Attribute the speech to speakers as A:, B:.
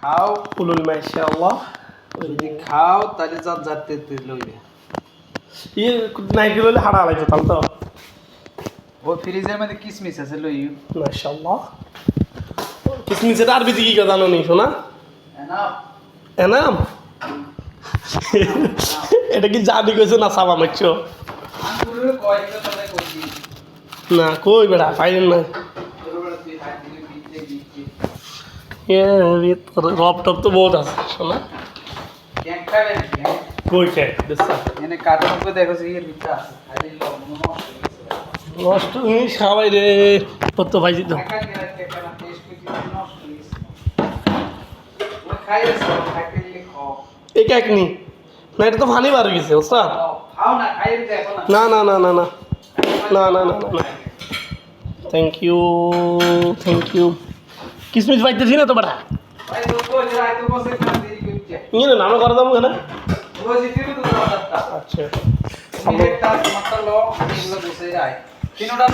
A: খাও
B: ফুলুল মাশাআল্লাহ
A: যদি খাও তাহলে যা যাতে লইবে
B: ইয়ে নাইকি লইলে হাড়া লাগবে তাহলে তো
A: ও ফ্রিজের মধ্যে কিসমিস আছে লইও
B: মাশাআল্লাহ কিসমিসের আরবিতে কি কথা জানো নি শোনা
A: না
B: এনাম এটা কি জানি কইছো না সাবা মারছো
A: আঙ্গুরের কয়টা তলে কইছি
B: না কই বেড়া পাইলেন না
A: ছোটবেলা তুই খাই দিলে বিচ্ছে
B: রব টপ তো বহুত আছে শোনা
A: কেন খাবে
B: কই কে দেখছা
A: এনে কাটার উপরে দেখো যে এর ভিতরে আছে খালি লবণ নষ্ট হয়ে গেছে
B: নষ্ট তুমি খাওয়াই রে কত ভাই দিত
A: একা গেলে একটা টেস্ট করে নষ্ট হয়ে গেছে ও খাইছে খাইতে দিলে খাও
B: এক এক নি না এটা তো ফানি বার হয়ে গেছে ওস্তাদ
A: খাও না খাইয়ে দেখো না
B: না না না না না না না না না থ্যাংক ইউ কিসমিস পাইতেছি না তো বেটা
A: ভাই তো কই যায় তো বসে খান দেরি করছে
B: ইয়ে না আমি করে দাম কেন
A: ও জিতিও তো দাদা
B: আচ্ছা
A: আমি একটা মাত্র লো এগুলো বসে যায় তিনটা